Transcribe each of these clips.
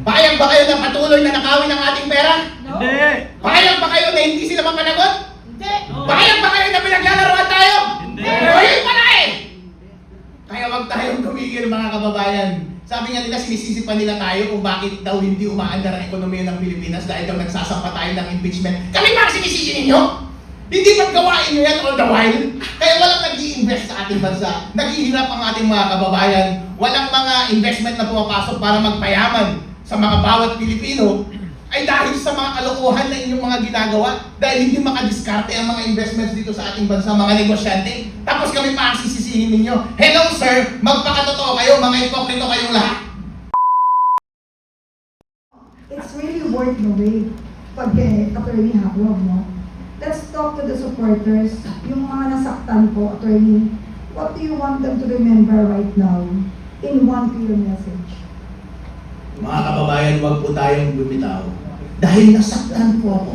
Payag ba kayo na patuloy na nakawin ang ating pera? No. Hindi! Payag ba kayo na hindi sila mapanagot? Hindi. Payag ba kayo na pinaglalaroan tayo? Hindi! Ayun pala eh! Kaya wag tayong tumigil mga kababayan. Sabi nga nila, sinisisi pa nila tayo kung bakit daw hindi umaandar ang ekonomiya ng Pilipinas dahil daw nagsasampa tayo ng impeachment. Kami ba ang sinisisi ninyo? Hindi ba't gawain nyo yan all the while? Kaya walang nag-i-invest sa ating bansa. Naghihirap ang ating mga kababayan. Walang mga investment na pumapasok para magpayaman sa mga bawat Pilipino ay dahil sa mga kalokohan na inyong mga ginagawa, dahil hindi makadiskarte ang mga investments dito sa ating bansa, mga negosyante. Tapos kami pa ang sisisihin ninyo. Hello sir, magpakatotoo kayo, mga ipokrito kayong lahat. It's really worth the wait pag Attorney Haclog, no? Let's talk to the supporters, yung mga nasaktan po, Attorney. What do you want them to remember right now in one clear message? Mga kababayan, wag po tayong bumitaw. Dahil nasaktan po ako.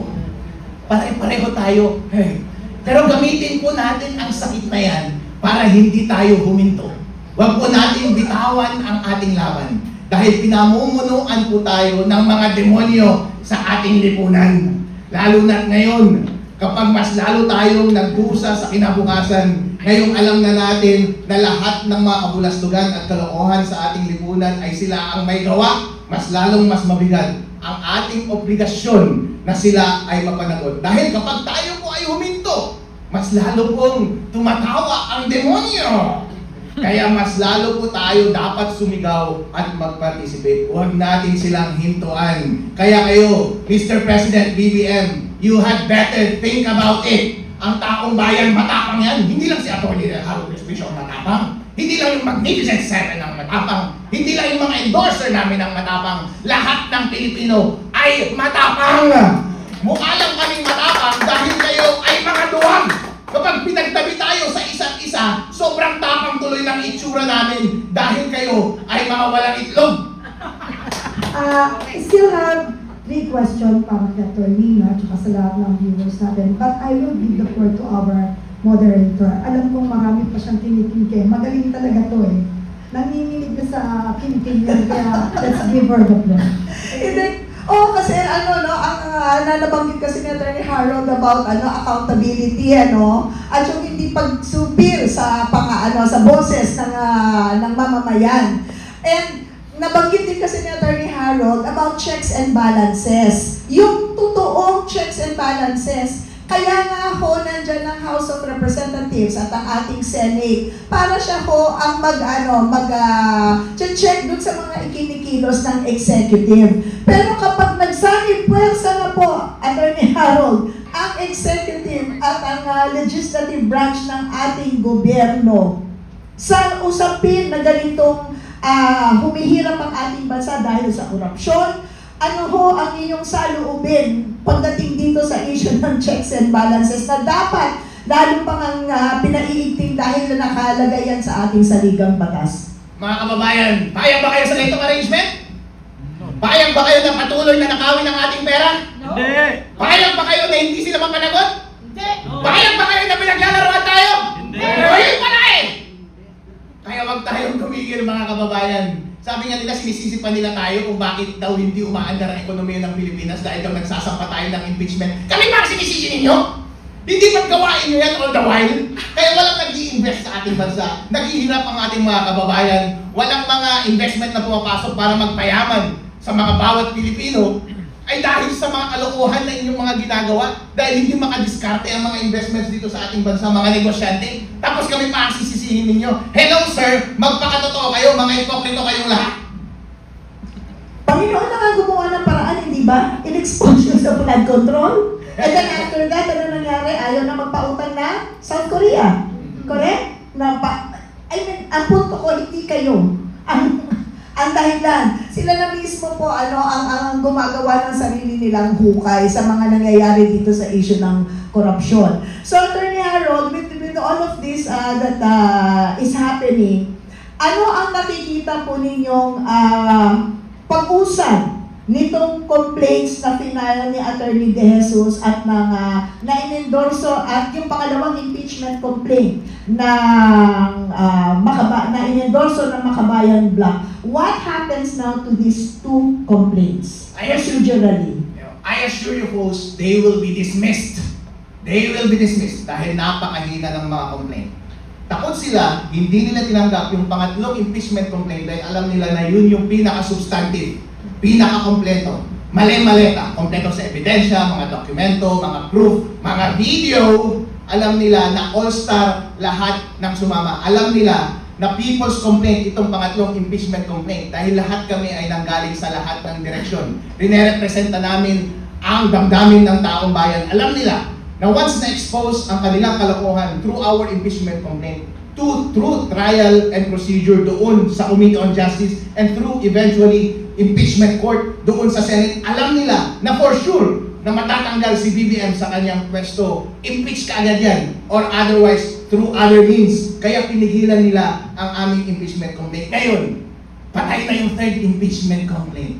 Pare-pareho tayo. Hey. Pero gamitin po natin ang sakit na yan para hindi tayo huminto. Wag po natin bitawan ang ating laban. Dahil pinamumunuan po tayo ng mga demonyo sa ating lipunan. Lalo na ngayon, kapag mas lalo tayong nagdusa sa kinabukasan, ngayong alam na natin na lahat ng mga kabulastugan at kalokohan sa ating lipunan ay sila ang may gawa, mas lalong mas mabigat ang ating obligasyon na sila ay mapanagot. Dahil kapag tayo po ay huminto, mas lalo pong tumatawa ang demonyo. Kaya mas lalo po tayo dapat sumigaw at mag-participate. Huwag natin silang hintuan. Kaya kayo, Mr. President BBM, you had better think about it. Ang taong bayan, matapang yan. Hindi lang si Atty. Harold Crispino ang matapang. Hindi lang yung Magnificent Seven ang matapang. Hindi lang yung mga endorser namin ang matapang. Lahat ng Pilipino ay matapang. Mukha lang kaming matapang dahil kayo ay mga duwag. Kapag pinagtabi tayo sa isa't isa, sobrang tapang tuloy ng itsura namin dahil kayo ay mga walang itlog. I still have 3 questions para kay Attorney at saka sa lahat ng viewers natin. But I will give the floor to our moderator. Alam kong marami pa siyang tinitingke. Magaling talaga to eh. Nanginginig na sa kinting niya, kaya let's give her the floor. Hindi. Oh, kasi ano, no, ang nanabanggit kasi ni Attorney Harold about accountability, at yung hindi pagsupir sa sa boses ng mamamayan. And nabanggit din kasi ni Attorney Harold about checks and balances. Yung totoong checks and balances. Kaya nga ho, nandyan ang House of Representatives at ang ating Senate para siya ho ang check dun sa mga ikinikilos ng executive. Pero kapag nagsanib-pwersa na po, Attorney Harold, ang executive at ang legislative branch ng ating gobyerno sa usapin na ganitong humihirap ang ating bansa dahil sa korupsyon, ano ho ang inyong saloobin pagdating dito sa issue ng checks and balances na dapat lalo pang pinaiigting dahil na nakalagay yan sa ating saligang batas? Mga kababayan, payag ba kayo sa ganitong arrangement? Payag ba kayo na patuloy na nakawin ang ating pera? No. Hindi! Payag ba kayo na hindi sila mapanagot? Hindi. Payag ba kayo na pinaglalaroan tayo? Hindi! Ayun pala eh! Kaya wag tayong tumigil mga kababayan. Sabi nga nila, sinisisi pa nila tayo kung bakit daw hindi umaandar ang ekonomiya ng Pilipinas dahil daw nagsasampa tayo ng impeachment. Kami ba ang sinisisi ninyo? Hindi ba't gawain nyo yan all the while? Kaya walang nag-i-invest sa ating bansa. Naghihirap ang ating mga kababayan. Walang mga investment na pumapasok para magpayaman sa mga bawat Pilipino ay dahil sa mga kalokohan na inyong mga ginagawa, dahil hindi makadiskarte ang mga investments dito sa ating bansa, mga negosyante. Tapos kami pa ang sisisihin ninyo. Hello sir, magpakatotoo kayo, mga ipokrito kayong lahat. Panginoon na nga gumawa ng paraan, hindi ba? In-expose yun sa flood control. And then after that, ano nangyari? Ayaw na magpautang na South Korea. Correct? Ang punto ko, hindi kayo. Ang dahilan, sila na mismo po ang gumagawa ng sarili nilang hukay sa mga nangyayari dito sa issue ng korupsyon. So, Attorney Harold, with all of this that is happening, ano ang nakikita po ninyong pag-usad nitong complaints na final ni Attorney De Jesus at na inendorso at yung pangalawang impeachment complaint na inendorso ng Makabayan Block. What happens now to these two complaints? Procedurally. I assure you folks, they will be dismissed. They will be dismissed dahil napakahina ng mga complaint. Takot sila, hindi nila tinanggap yung pangatlong impeachment complaint dahil alam nila na yun yung pinaka-substantive, pinaka-kompleto. Mali-maleta, kompleto sa ebidensya, mga dokumento, mga proof, mga video. Alam nila na all-star lahat ng sumama. Alam nila na people's complaint itong pangatlong impeachment complaint dahil lahat kami ay nanggaling sa lahat ng direksyon. Rinerepresenta namin ang damdamin ng taong bayan. Alam nila na once na-expose ang kanilang kalokohan through our impeachment complaint, through trial and procedure doon sa Committee on Justice and through eventually impeachment court doon sa Senate, alam nila na for sure na matatanggal si BBM sa kanyang pwesto, impeach ka agad yan, or otherwise through other means. Kaya pinigilan nila ang aming impeachment complaint. Ngayon, patay na yung third impeachment complaint.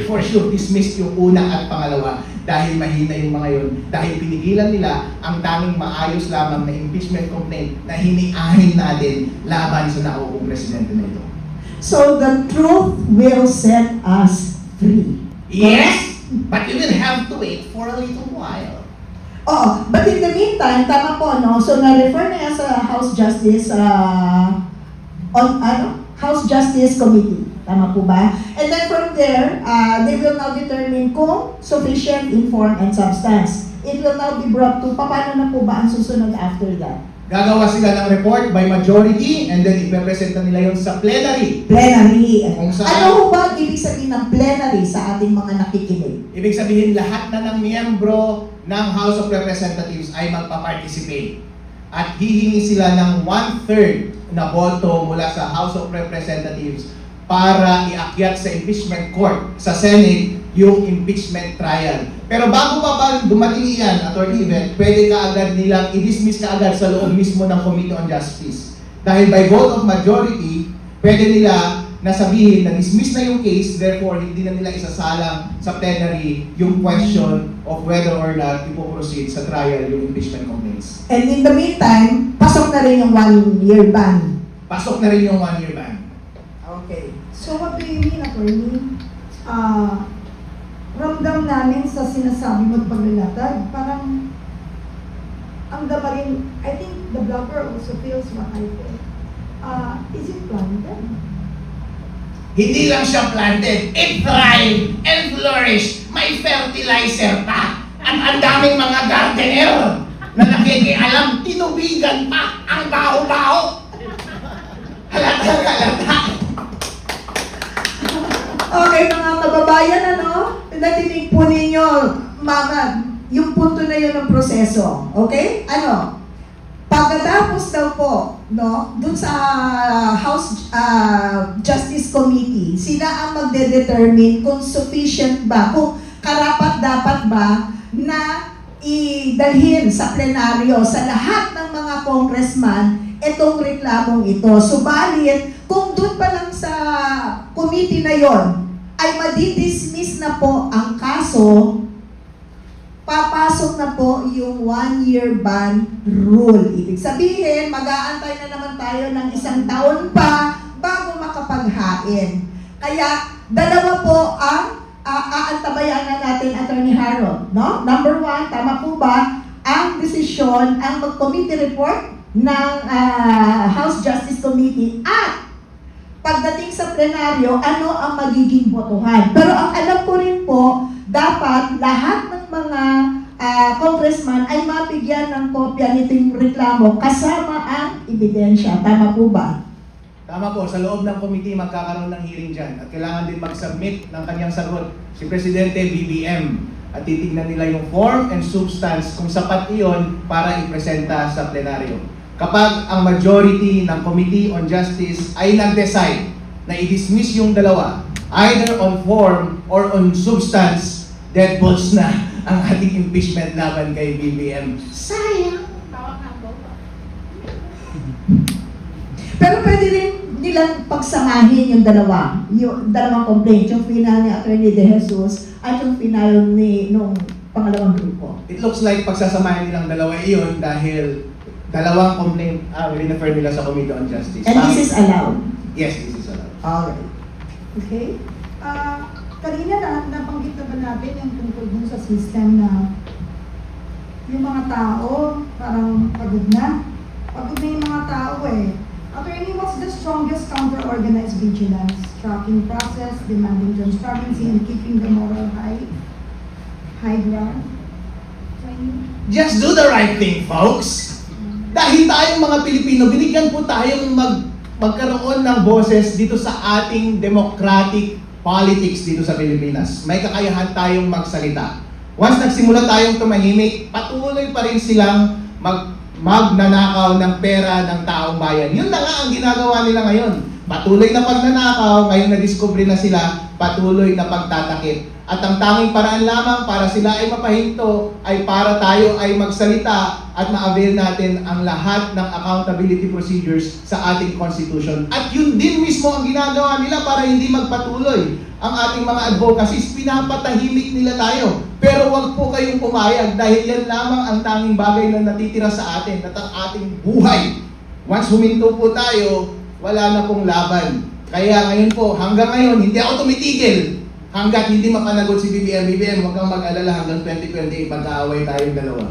For sure, dismissed yung una at pangalawa dahil mahina yung mga yun. Dahil pinigilan nila ang tanging maayos lamang na impeachment complaint na hiniahin natin laban sa nauupong presidente na ito. So the truth will set us free. Yes, but you will have to wait for a little while. Oo, but in the meantime, tama po, no? So na-refer na yan sa House Justice House Justice Committee. Tama po ba? And then from there, they will now determine kung sufficient in form and substance. It will now be brought to, paano na po ba ang susunod after that? Gagawa sila ng report by majority and then ipepresenta nila yun sa plenary. Plenary. Kung saan- Ano ho ba ang ibig sabihin ng plenary sa ating mga nakikinig? Ibig sabihin lahat na ng miyembro ng House of Representatives ay magpa-participate. At hihingi sila ng 1/3 na boto mula sa House of Representatives para iakyat sa impeachment court sa Senate yung impeachment trial. Pero bago pa ba dumating iyan, Attorney Yvette, pwede ka agad nilang i-dismiss ka agad sa loob mismo ng Committee on Justice. Dahil by vote of majority, pwede nila nasabihin na dismiss na yung case, therefore hindi na nila isasalang sa plenary yung question of whether or not ipoproceed sa trial yung impeachment complaints. And in the meantime, pasok na rin yung 1-year ban. Pasok na rin yung 1-year ban. Okay. So what do you mean, attorney? Ramdam namin sa sinasabi mo at paglalatag, parang ang dama rin, I think the blogger also feels what I feel. Is it planted? Hindi lang siya planted, it thrived and flourished. May fertilizer pa. At ang daming mga gardener na nakikialam, tinubigan pa ang baho-baho. Halata. Okay, mga kababayan, natinig po ninyo, yung punto na yun ng proseso. Okay? Pagkatapos daw po, dun sa House Justice Committee, sila ang magde-determine kung sufficient ba, kung karapat-dapat ba na idalhin sa plenaryo sa lahat ng mga congressman itong reklamong ito. Subalit, kung doon pa lang sa committee na yon ay madidismiss na po ang kaso, papasok na po yung 1-year ban rule. Ibig sabihin, mag-aantay na naman tayo ng 1 taon pa bago makapaghain. Kaya, dalawa po ang aantabayan na natin, Attorney Harold. No? Number 1, tama po ba ang desisyon, ang committee report ng House Justice Committee at pagdating sa plenaryo, ano ang magiging botohan. Pero ang alam ko rin po, dapat lahat ng mga congressman ay mabigyan ng kopya nitong reklamo kasama ang ebidensya. Tama po ba? Tama po, sa loob ng committee magkakaroon ng hearing dyan at kailangan din mag-submit ng kanyang sagot si Presidente BBM at titignan nila yung form and substance kung sapat iyon para ipresenta sa plenaryo. Kapag ang majority ng Committee on Justice ay nag-decide na i-dismiss yung dalawa, either on form or on substance, dead balls na ang ating impeachment laban kay BBM. Sayang! Pero pwede rin nilang pagsamahin yung dalawang complaint, yung final ni Attorney De Jesus at yung final nung pangalawang grupo. It looks like pagsasamahin nilang dalawa iyon dahil dalawang complaint refer nila sa Committee on Justice. And this is allowed. Yes, this is allowed. Alright. Okay? Kanina nabanggit na ba natin yung tungkol dun sa system na yung mga tao parang pagod na? Pagod na yung mga tao eh. Attorney, what's the strongest counter-organized vigilance? Tracking process, demanding transparency, and keeping the moral high ground? Attorney? Just do the right thing, folks. Dahil tayong mga Pilipino, binigyan po tayong magkaroon ng boses dito sa ating democratic politics dito sa Pilipinas. May kakayahan tayong magsalita. Once nagsimula tayong tumahimik, patuloy pa rin silang magnanakaw ng pera ng taong bayan. Yun na nga ang ginagawa nila ngayon. Patuloy na pagnanakaw, ngayon na-discover na sila, patuloy na pagtatakip. At ang tanging paraan lamang para sila ay mapahinto ay para tayo ay magsalita at ma-avail natin ang lahat ng accountability procedures sa ating Constitution. At yun din mismo ang ginagawa nila para hindi magpatuloy ang ating mga advocacies. Pinapatahimik nila tayo. Pero wag po kayong pumayag dahil yan lamang ang tanging bagay na natitira sa atin at ang ating buhay. Once huminto po tayo, wala na pong laban. Kaya ngayon po, hanggang ngayon, hindi ako tumitigil. Hanggat hindi mapanagot si BBM, huwag kang mag-alala hanggang 2028, magkaaway tayong dalawa.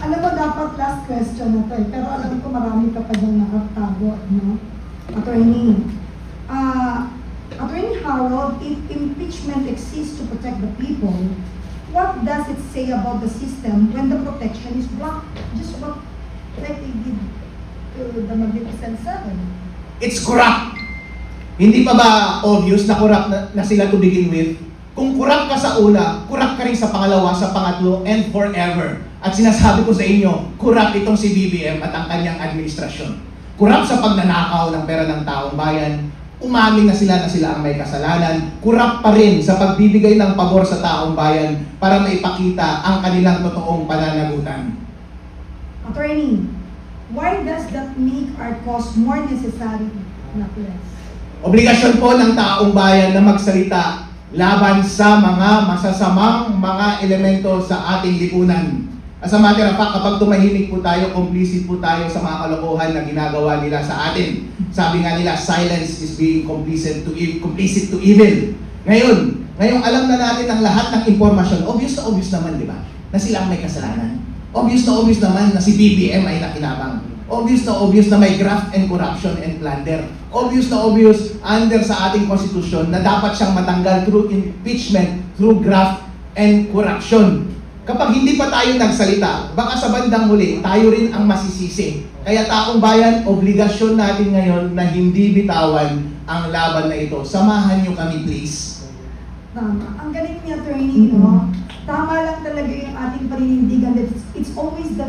Alam mo, dapat last question na to eh. Pero alam ko marami ka pa dyan nakatago, no? Attorney, Attorney Harold, if impeachment exists to protect the people, what does it say about the system when the protection is blocked? Just what like they did to the Magnificent Seven. It's corrupt. Hindi pa ba obvious na corrupt na sila to begin with? Kung corrupt ka sa una, corrupt ka rin sa pangalawa, sa pangatlo, and forever. At sinasabi ko sa inyo, corrupt itong si BBM at ang kanyang administrasyon. Corrupt sa pagnanakaw ng pera ng taong bayan, umamin na sila ang may kasalanan, corrupt pa rin sa pagbibigay ng pabor sa taong bayan para maipakita ang kanilang totoong pananagutan. Attorney, why does that make our cause more necessary, not less? Obligasyon po ng taong bayan na magsalita laban sa mga masasamang mga elemento sa ating lipunan. As a matter of fact, kapag tumahimik po tayo, complicit po tayo sa mga kalokohan na ginagawa nila sa atin. Sabi nga nila, silence is being complicit to evil. Ngayong alam na natin ang lahat ng impormasyon, obvious naman, di ba? Na sila ang may kasalanan. Obvious naman na si BBM ay nakinabang. Obvious na may graft and corruption and plunder. Obvious under sa ating konstitusyon na dapat siyang matanggal through impeachment, through graft and corruption. Kapag hindi pa tayo nagsalita, baka sa bandang huli, tayo rin ang masisisi. Kaya taong bayan, obligasyon natin ngayon na hindi bitawan ang laban na ito. Samahan niyo kami, please. Tama. Ang galing ni Attorney, no? Tama lang talaga yung ating paninindigan. It's always the